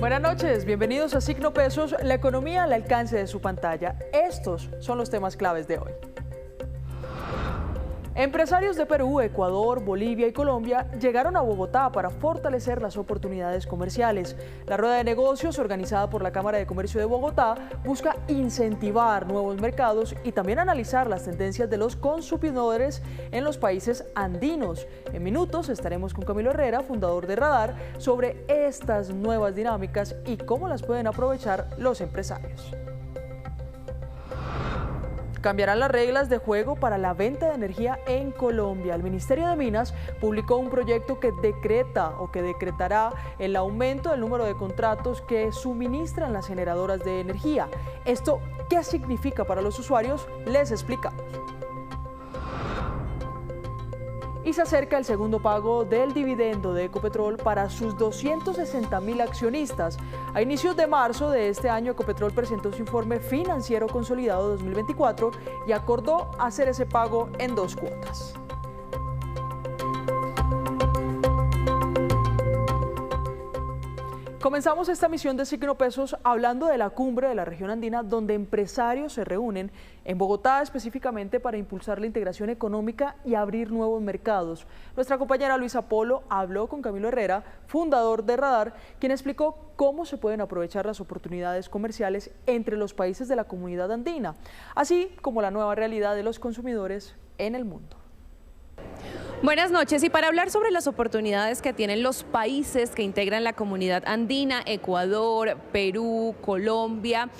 Buenas noches, bienvenidos a Signo Pesos, la economía al alcance de su pantalla. Estos son los temas claves de hoy. Empresarios de Perú, Ecuador, Bolivia y Colombia llegaron a Bogotá para fortalecer las oportunidades comerciales. La rueda de negocios organizada por la Cámara de Comercio de Bogotá busca incentivar nuevos mercados y también analizar las tendencias de los consumidores en los países andinos. En minutos estaremos con Camilo Herrera, fundador de Radar, sobre estas nuevas dinámicas y cómo las pueden aprovechar los empresarios. Cambiarán las reglas de juego para la venta de energía en Colombia. El Ministerio de Minas publicó un proyecto que decretará el aumento del número de contratos que suministran las generadoras de energía. ¿Esto qué significa para los usuarios? Les explicamos. Y se acerca el segundo pago del dividendo de Ecopetrol para sus 260.000 accionistas. A inicios de marzo de este año, Ecopetrol presentó su informe financiero consolidado 2024 y acordó hacer ese pago en 2 cuotas. Comenzamos esta misión de Signo Pesos hablando de la cumbre de la región andina, donde empresarios se reúnen en Bogotá específicamente para impulsar la integración económica y abrir nuevos mercados. Nuestra compañera Luisa Polo habló con Camilo Herrera, fundador de Radar, quien explicó cómo se pueden aprovechar las oportunidades comerciales entre los países de la comunidad andina, así como la nueva realidad de los consumidores en el mundo. Buenas noches, y para hablar sobre las oportunidades que tienen los países que integran la comunidad andina, Ecuador, Perú, Colombia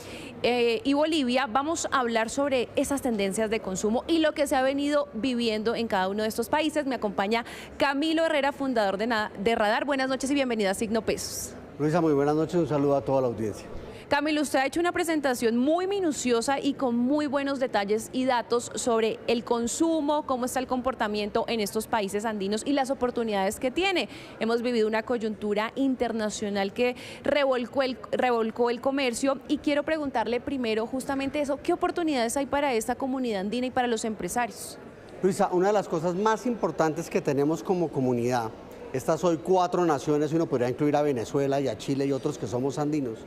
y Bolivia, vamos a hablar sobre esas tendencias de consumo y lo que se ha venido viviendo en cada uno de estos países. Me acompaña Camilo Herrera, fundador de Radar. Buenas noches y bienvenida a Signo Pesos. Luisa, muy buenas noches, un saludo a toda la audiencia. Camilo, usted ha hecho una presentación muy minuciosa y con muy buenos detalles y datos sobre el consumo, cómo está el comportamiento en estos países andinos y las oportunidades que tiene. Hemos vivido una coyuntura internacional que revolcó el comercio y quiero preguntarle primero justamente eso, ¿qué oportunidades hay para esta comunidad andina y para los empresarios? Luisa, una de las cosas más importantes que tenemos como comunidad, estas hoy 4 naciones, uno podría incluir a Venezuela y a Chile y otros que somos andinos,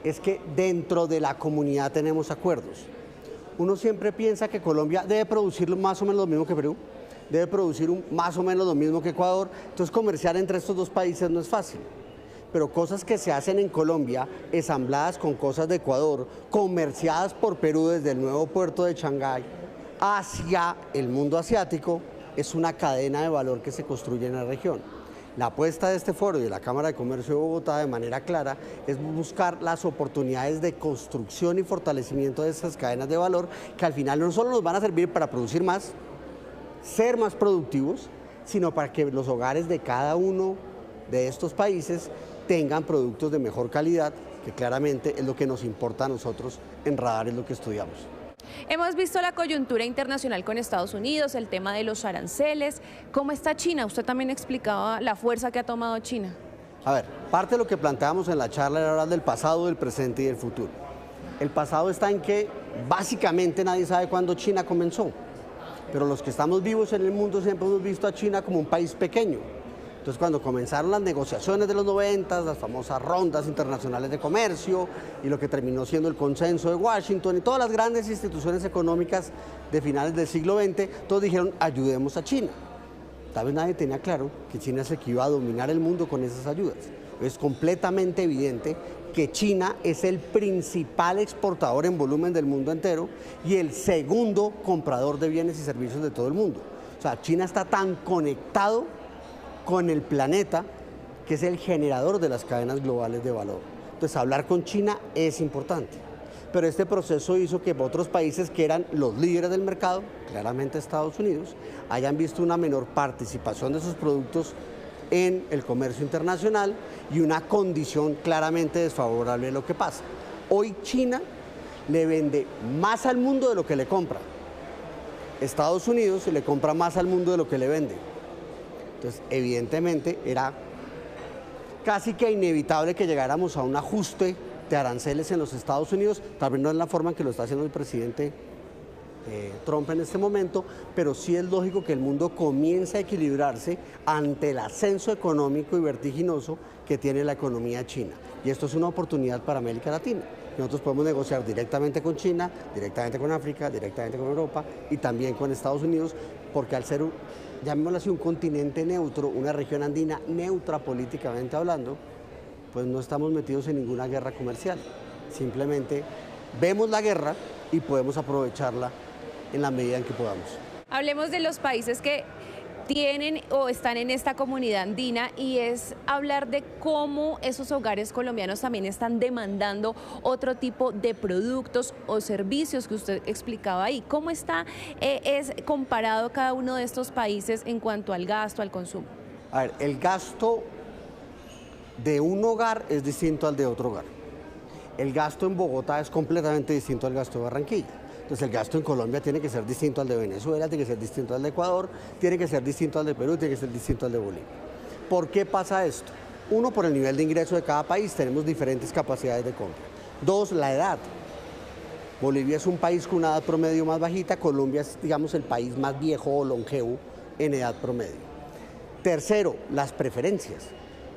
es que dentro de la comunidad tenemos acuerdos. Uno siempre piensa que Colombia debe producir más o menos lo mismo que Perú, debe producir más o menos lo mismo que Ecuador, entonces comerciar entre estos 2 países no es fácil. Pero cosas que se hacen en Colombia, ensambladas con cosas de Ecuador, comerciadas por Perú desde el nuevo puerto de Shanghái hacia el mundo asiático, es una cadena de valor que se construye en la región. La apuesta de este foro y de la Cámara de Comercio de Bogotá de manera clara es buscar las oportunidades de construcción y fortalecimiento de esas cadenas de valor que al final no solo nos van a servir para producir más, ser más productivos, sino para que los hogares de cada uno de estos países tengan productos de mejor calidad, que claramente es lo que nos importa a nosotros en Radar, es lo que estudiamos. Hemos visto la coyuntura internacional con Estados Unidos, el tema de los aranceles. ¿Cómo está China? Usted también explicaba la fuerza que ha tomado China. A ver, parte de lo que planteamos en la charla era hablar del pasado, del presente y del futuro. El pasado está en que básicamente nadie sabe cuándo China comenzó, pero los que estamos vivos en el mundo siempre hemos visto a China como un país pequeño. Entonces, cuando comenzaron las negociaciones de los 90, las famosas rondas internacionales de comercio y lo que terminó siendo el consenso de Washington y todas las grandes instituciones económicas de finales del siglo XX, todos dijeron, ayudemos a China. Tal vez nadie tenía claro que China es el que iba a dominar el mundo con esas ayudas. Es completamente evidente que China es el principal exportador en volumen del mundo entero y el segundo comprador de bienes y servicios de todo el mundo. O sea, China está tan conectado con el planeta, que es el generador de las cadenas globales de valor. Entonces, hablar con China es importante, pero este proceso hizo que otros países que eran los líderes del mercado, claramente Estados Unidos, hayan visto una menor participación de sus productos en el comercio internacional y una condición claramente desfavorable de lo que pasa. Hoy China le vende más al mundo de lo que le compra. Estados Unidos le compra más al mundo de lo que le vende. Entonces, evidentemente, era casi que inevitable que llegáramos a un ajuste de aranceles en los Estados Unidos, tal vez no en la forma en que lo está haciendo el presidente Trump en este momento, pero sí es lógico que el mundo comience a equilibrarse ante el ascenso económico y vertiginoso que tiene la economía china. Y esto es una oportunidad para América Latina. Nosotros podemos negociar directamente con China, directamente con África, directamente con Europa y también con Estados Unidos, porque al ser, llamémoslo así, un continente neutro, una región andina neutra políticamente hablando, pues no estamos metidos en ninguna guerra comercial. Simplemente vemos la guerra y podemos aprovecharla en la medida en que podamos. Hablemos de los países que tienen o están en esta comunidad andina y es hablar de cómo esos hogares colombianos también están demandando otro tipo de productos o servicios que usted explicaba ahí. ¿Cómo está es comparado cada uno de estos países en cuanto al gasto, al consumo? A ver, el gasto de un hogar es distinto al de otro hogar. El gasto en Bogotá es completamente distinto al gasto de Barranquilla. Entonces el gasto en Colombia tiene que ser distinto al de Venezuela, tiene que ser distinto al de Ecuador, tiene que ser distinto al de Perú, tiene que ser distinto al de Bolivia. ¿Por qué pasa esto? Uno, por el nivel de ingreso de cada país, tenemos diferentes capacidades de compra. Dos, la edad. Bolivia es un país con una edad promedio más bajita, Colombia es, digamos, el país más viejo o longevo en edad promedio. Tercero, las preferencias.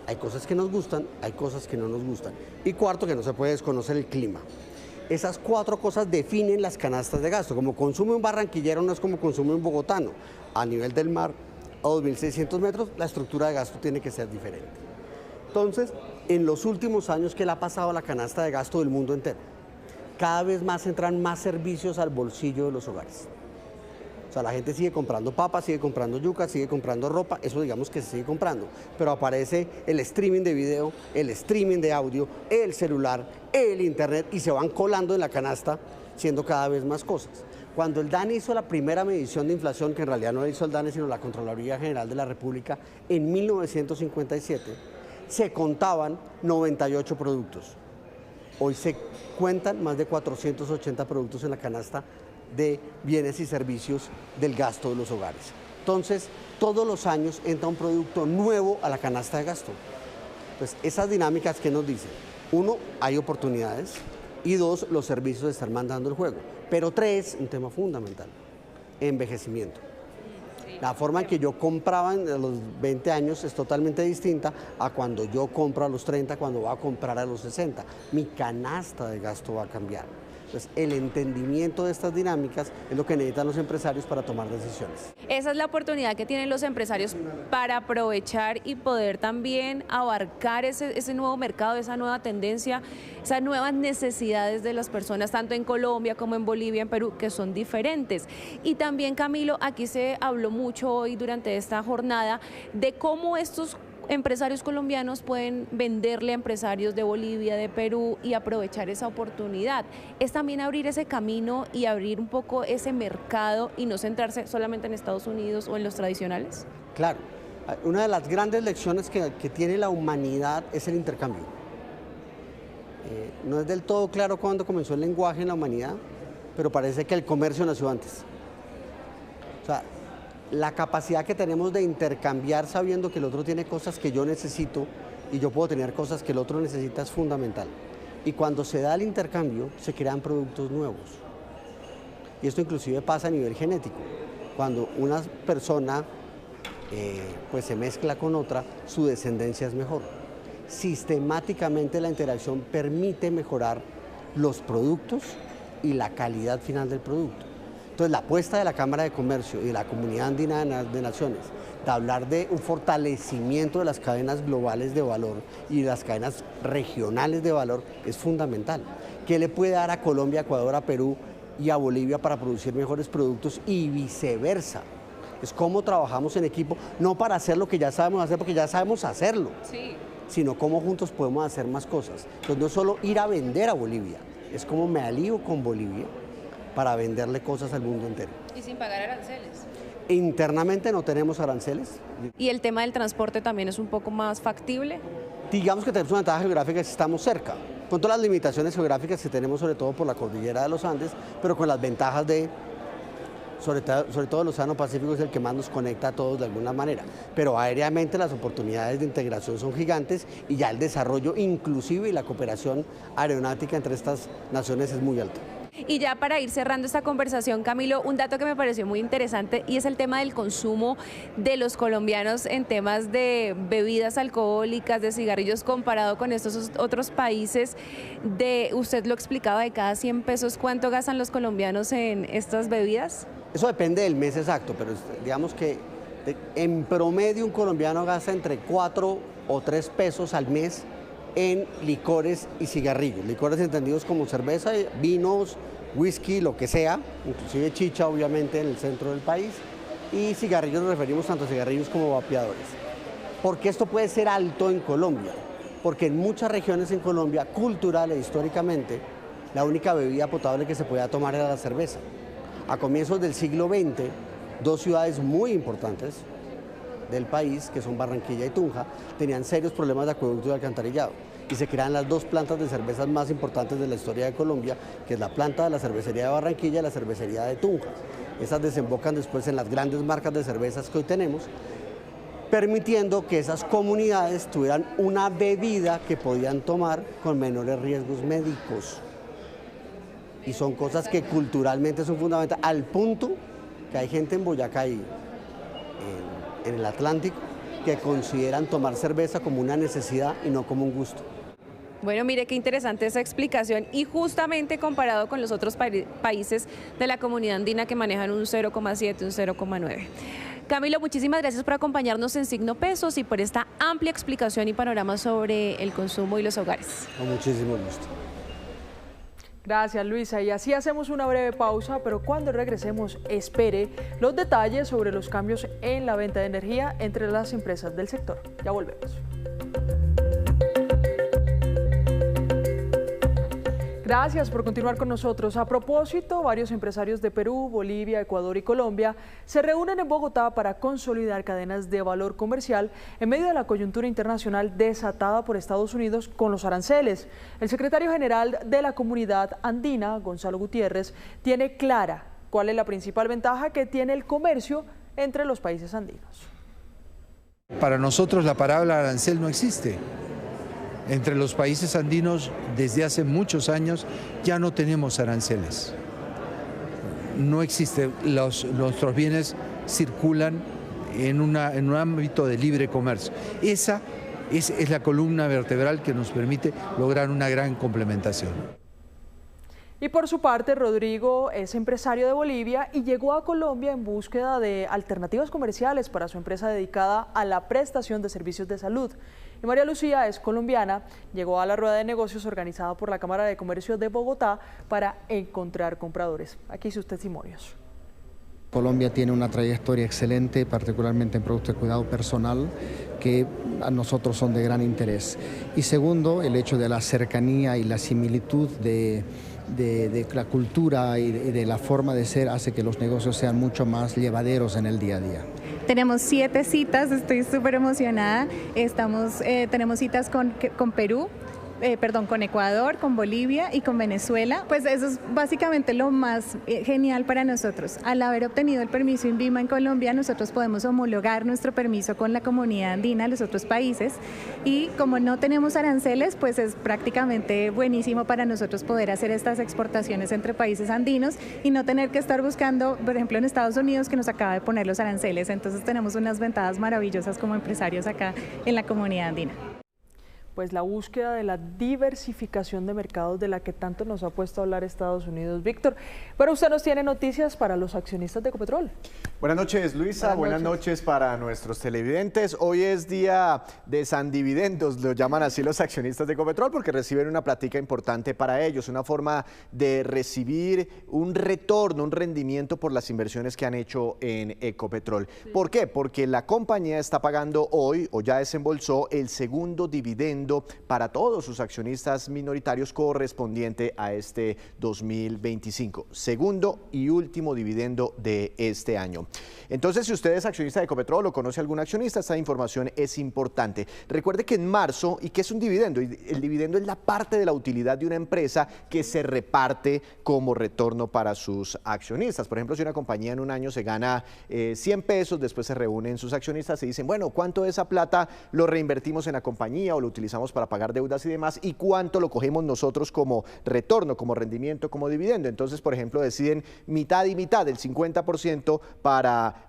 Hay cosas que nos gustan, hay cosas que no nos gustan. Y cuarto, que no se puede desconocer el clima. Esas cuatro cosas definen las canastas de gasto. Como consume un barranquillero no es como consume un bogotano. A nivel del mar, a 2.600 metros, la estructura de gasto tiene que ser diferente. Entonces, en los últimos años, ¿qué le ha pasado a la canasta de gasto del mundo entero? Cada vez más entran más servicios al bolsillo de los hogares. O sea, la gente sigue comprando papas, sigue comprando yuca, sigue comprando ropa, eso digamos que se sigue comprando. Pero aparece el streaming de video, el streaming de audio, el celular, el internet y se van colando en la canasta, siendo cada vez más cosas. Cuando el DANE hizo la primera medición de inflación, que en realidad no la hizo el DANE, sino la Contraloría General de la República, en 1957, se contaban 98 productos. Hoy se cuentan más de 480 productos en la canasta de bienes y servicios del gasto de los hogares. Entonces, todos los años entra un producto nuevo a la canasta de gasto. Pues esas dinámicas, ¿qué nos dicen? Uno, hay oportunidades y dos, los servicios están mandando el juego. Pero tres, un tema fundamental, envejecimiento. La forma en que yo compraba a los 20 años es totalmente distinta a cuando yo compro a los 30, cuando voy a comprar a los 60. Mi canasta de gasto va a cambiar. Entonces, el entendimiento de estas dinámicas es lo que necesitan los empresarios para tomar decisiones. Esa es la oportunidad que tienen los empresarios para aprovechar y poder también abarcar ese nuevo mercado, esa nueva tendencia, esas nuevas necesidades de las personas, tanto en Colombia como en Bolivia, en Perú, que son diferentes. Y también, Camilo, aquí se habló mucho hoy durante esta jornada de cómo estos empresarios colombianos pueden venderle a empresarios de Bolivia, de Perú y aprovechar esa oportunidad. Es también abrir ese camino y abrir un poco ese mercado y no centrarse solamente en Estados Unidos o en los tradicionales. Claro, una de las grandes lecciones que tiene la humanidad es el intercambio. No es del todo claro cuándo comenzó el lenguaje en la humanidad, pero parece que el comercio nació antes. O sea, la capacidad que tenemos de intercambiar sabiendo que el otro tiene cosas que yo necesito y yo puedo tener cosas que el otro necesita es fundamental. Y cuando se da el intercambio, se crean productos nuevos. Y esto inclusive pasa a nivel genético. Cuando una persona pues se mezcla con otra, su descendencia es mejor. Sistemáticamente la interacción permite mejorar los productos y la calidad final del producto. Entonces, la apuesta de la Cámara de Comercio y de la Comunidad Andina de Naciones de hablar de un fortalecimiento de las cadenas globales de valor y las cadenas regionales de valor es fundamental. ¿Qué le puede dar a Colombia, a Ecuador, a Perú y a Bolivia para producir mejores productos y viceversa? Es cómo trabajamos en equipo, no para hacer lo que ya sabemos hacer, porque ya sabemos hacerlo, sino cómo juntos podemos hacer más cosas. Entonces, no es solo ir a vender a Bolivia, es cómo me alío con Bolivia para venderle cosas al mundo entero. Y sin pagar aranceles. Internamente no tenemos aranceles. ¿Y el tema del transporte también es un poco más factible? Digamos que tenemos una ventaja geográfica si estamos cerca, con todas las limitaciones geográficas que tenemos, sobre todo por la cordillera de los Andes, pero con las ventajas de, sobre todo el Océano Pacífico es el que más nos conecta a todos de alguna manera, pero aéreamente las oportunidades de integración son gigantes y ya el desarrollo inclusive y la cooperación aeronáutica entre estas naciones es muy alta. Y ya para ir cerrando esta conversación, Camilo, un dato que me pareció muy interesante y es el tema del consumo de los colombianos en temas de bebidas alcohólicas, de cigarrillos, comparado con estos otros países. Usted lo explicaba, de cada 100 pesos, ¿cuánto gastan los colombianos en estas bebidas? Eso depende del mes exacto, pero digamos que en promedio un colombiano gasta entre 4 o 3 pesos al mes en licores y cigarrillos. Licores entendidos como cerveza, vinos, whisky, lo que sea, inclusive chicha obviamente en el centro del país, y cigarrillos nos referimos tanto a cigarrillos como vapeadores. ¿Por qué esto puede ser alto en Colombia? Porque en muchas regiones en Colombia, cultural e históricamente, la única bebida potable que se podía tomar era la cerveza. A comienzos del siglo XX, dos ciudades muy importantes del país, que son Barranquilla y Tunja, tenían serios problemas de acueducto y de alcantarillado. Y se crean las dos plantas de cervezas más importantes de la historia de Colombia, que es la planta de la cervecería de Barranquilla y la cervecería de Tunja. Esas desembocan después en las grandes marcas de cervezas que hoy tenemos, permitiendo que esas comunidades tuvieran una bebida que podían tomar con menores riesgos médicos. Y son cosas que culturalmente son fundamentales, al punto que hay gente en Boyacá y en el Atlántico que consideran tomar cerveza como una necesidad y no como un gusto. Bueno, mire qué interesante esa explicación y justamente comparado con los otros países de la comunidad andina que manejan un 0,7, un 0,9. Camilo, muchísimas gracias por acompañarnos en Signo Pesos y por esta amplia explicación y panorama sobre el consumo y los hogares. Con muchísimo gusto. Gracias, Luisa. Y así hacemos una breve pausa, pero cuando regresemos, espere los detalles sobre los cambios en la venta de energía entre las empresas del sector. Ya volvemos. Gracias por continuar con nosotros. A propósito, varios empresarios de Perú, Bolivia, Ecuador y Colombia se reúnen en Bogotá para consolidar cadenas de valor comercial en medio de la coyuntura internacional desatada por Estados Unidos con los aranceles. El secretario general de la Comunidad Andina, Gonzalo Gutiérrez, tiene clara cuál es la principal ventaja que tiene el comercio entre los países andinos. Para nosotros la palabra arancel no existe. Entre los países andinos, desde hace muchos años, ya no tenemos aranceles. No existe, nuestros bienes circulan en un ámbito de libre comercio. Esa es la columna vertebral que nos permite lograr una gran complementación. Y por su parte, Rodrigo es empresario de Bolivia y llegó a Colombia en búsqueda de alternativas comerciales para su empresa dedicada a la prestación de servicios de salud. Y María Lucía es colombiana, llegó a la rueda de negocios organizada por la Cámara de Comercio de Bogotá para encontrar compradores. Aquí sus testimonios. Colombia tiene una trayectoria excelente, particularmente en productos de cuidado personal, que a nosotros son de gran interés. Y segundo, el hecho de la cercanía y la similitud de la cultura y de la forma de ser hace que los negocios sean mucho más llevaderos en el día a día. Tenemos 7 citas, estoy súper emocionada. Tenemos citas con Perú, con Ecuador, con Bolivia y con Venezuela. Pues eso es básicamente lo más genial para nosotros. Al haber obtenido el permiso INVIMA en Colombia, nosotros podemos homologar nuestro permiso con la comunidad andina de los otros países y como no tenemos aranceles, pues es prácticamente buenísimo para nosotros poder hacer estas exportaciones entre países andinos y no tener que estar buscando, por ejemplo, en Estados Unidos que nos acaba de poner los aranceles. Entonces tenemos unas ventajas maravillosas como empresarios acá en la comunidad andina. Pues la búsqueda de la diversificación de mercados de la que tanto nos ha puesto a hablar Estados Unidos. Víctor, pero usted nos tiene noticias para los accionistas de Ecopetrol. Buenas noches, Luisa. Buenas noches para nuestros televidentes. Hoy es día de San Dividendos, lo llaman así los accionistas de Ecopetrol, porque reciben una plática importante para ellos, una forma de recibir un retorno, un rendimiento por las inversiones que han hecho en Ecopetrol. Sí. ¿Por qué? Porque la compañía está pagando hoy, o ya desembolsó, el segundo dividendo para todos sus accionistas minoritarios correspondiente a este 2025. Segundo y último dividendo de este año. Entonces, si usted es accionista de Ecopetrol o conoce a algún accionista, esta información es importante. Recuerde que en marzo, ¿y qué es un dividendo? El dividendo es la parte de la utilidad de una empresa que se reparte como retorno para sus accionistas. Por ejemplo, si una compañía en un año se gana 100 pesos, después se reúnen sus accionistas y dicen, bueno, ¿cuánto de esa plata lo reinvertimos en la compañía o lo utilizamos utilizamos para pagar deudas y demás, y cuánto lo cogemos nosotros como retorno, como rendimiento, como dividendo. Entonces, por ejemplo, deciden mitad y mitad, el 50% para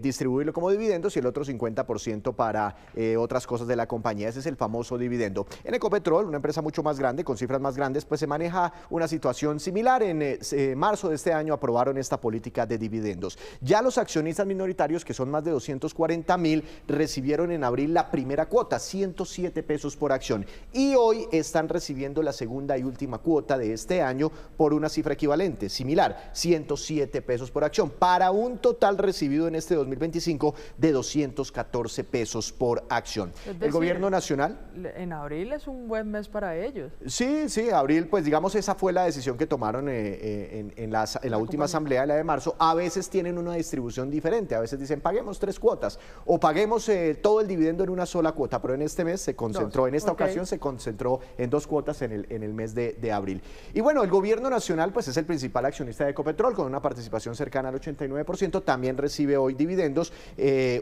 distribuirlo como dividendos y el otro 50% para otras cosas de la compañía. Ese es el famoso dividendo. En Ecopetrol, una empresa mucho más grande, con cifras más grandes, pues se maneja una situación similar. En marzo de este año aprobaron esta política de dividendos. Ya los accionistas minoritarios, que son más de 240.000, recibieron en abril la primera cuota, 107 pesos por acción. Y hoy están recibiendo la segunda y última cuota de este año por una cifra equivalente, similar, 107 pesos por acción, para un total recibido en este 2025 de 214 pesos por acción. Es decir, el gobierno nacional... En abril es un buen mes para ellos. Sí, abril, pues digamos esa fue la decisión que tomaron en la última asamblea, la de marzo. A veces tienen una distribución diferente, a veces dicen paguemos 3 cuotas o paguemos todo el dividendo en una sola cuota, pero en este mes se concentró, en esta ocasión se concentró en 2 cuotas en el mes de abril. Y bueno, el gobierno nacional pues es el principal accionista de Ecopetrol con una participación cercana al 89%, también recibe hoy dividendos,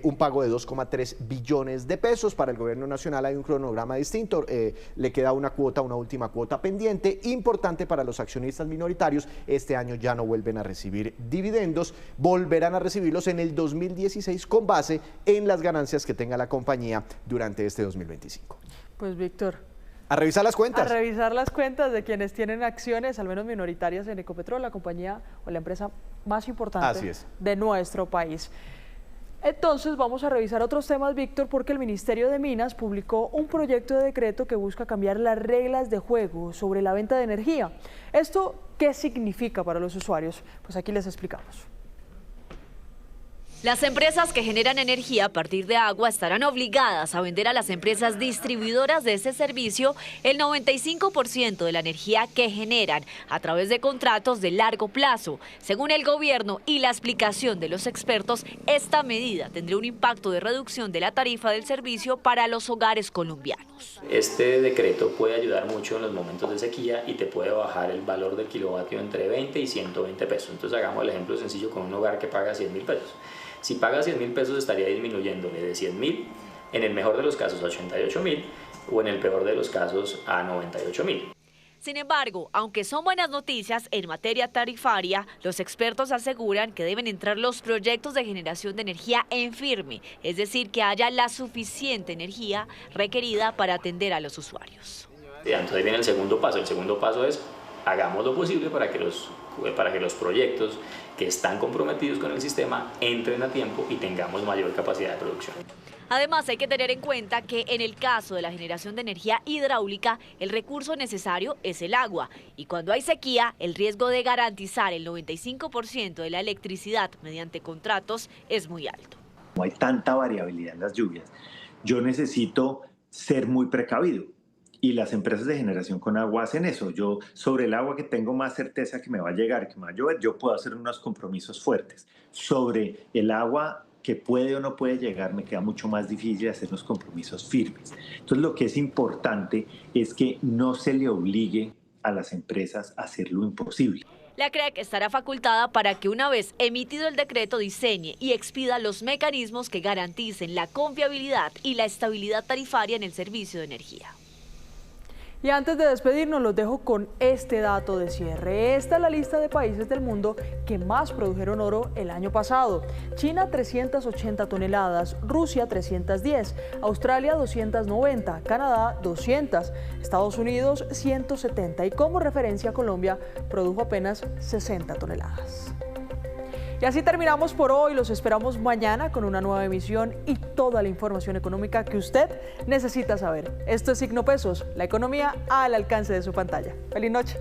un pago de 2,3 billones de pesos. Para el gobierno nacional hay un cronograma distinto, le queda una última cuota pendiente. Importante para los accionistas minoritarios, este año ya no vuelven a recibir dividendos, volverán a recibirlos en el 2016 con base en las ganancias que tenga la compañía durante este 2025. Pues Víctor, a revisar las cuentas. A revisar las cuentas de quienes tienen acciones, al menos minoritarias, en Ecopetrol, la compañía o la empresa más importante de nuestro país. Entonces vamos a revisar otros temas, Víctor, porque el Ministerio de Minas publicó un proyecto de decreto que busca cambiar las reglas de juego sobre la venta de energía. ¿Esto qué significa para los usuarios? Pues aquí les explicamos. Las empresas que generan energía a partir de agua estarán obligadas a vender a las empresas distribuidoras de ese servicio el 95% de la energía que generan a través de contratos de largo plazo. Según el gobierno y la explicación de los expertos, esta medida tendría un impacto de reducción de la tarifa del servicio para los hogares colombianos. Este decreto puede ayudar mucho en los momentos de sequía y te puede bajar el valor del kilovatio entre 20 y 120 pesos. Entonces hagamos el ejemplo sencillo con un hogar que paga 100.000 pesos. Si paga 100.000 pesos estaría disminuyéndole de 100.000, en el mejor de los casos a 88.000 o en el peor de los casos a 98.000. Sin embargo, aunque son buenas noticias en materia tarifaria, los expertos aseguran que deben entrar los proyectos de generación de energía en firme, es decir, que haya la suficiente energía requerida para atender a los usuarios. Entonces viene el segundo paso. El segundo paso es hagamos lo posible para que los proyectos que están comprometidos con el sistema entren a tiempo y tengamos mayor capacidad de producción. Además, hay que tener en cuenta que en el caso de la generación de energía hidráulica, el recurso necesario es el agua. Y cuando hay sequía, el riesgo de garantizar el 95% de la electricidad mediante contratos es muy alto. No hay tanta variabilidad en las lluvias. Yo necesito ser muy precavido. Y las empresas de generación con agua hacen eso. Yo, sobre el agua que tengo más certeza que me va a llegar, que me va a llover, yo puedo hacer unos compromisos fuertes. Sobre el agua que puede o no puede llegar, me queda mucho más difícil hacer unos compromisos firmes. Entonces, lo que es importante es que no se le obligue a las empresas a hacer lo imposible. La CREC estará facultada para que una vez emitido el decreto diseñe y expida los mecanismos que garanticen la confiabilidad y la estabilidad tarifaria en el servicio de energía. Y antes de despedirnos los dejo con este dato de cierre. Esta es la lista de países del mundo que más produjeron oro el año pasado. China 380 toneladas, Rusia 310, Australia 290, Canadá 200, Estados Unidos 170 y como referencia Colombia produjo apenas 60 toneladas. Y así terminamos por hoy, los esperamos mañana con una nueva emisión y toda la información económica que usted necesita saber. Esto es Signo Pesos, la economía al alcance de su pantalla. ¡Feliz noche!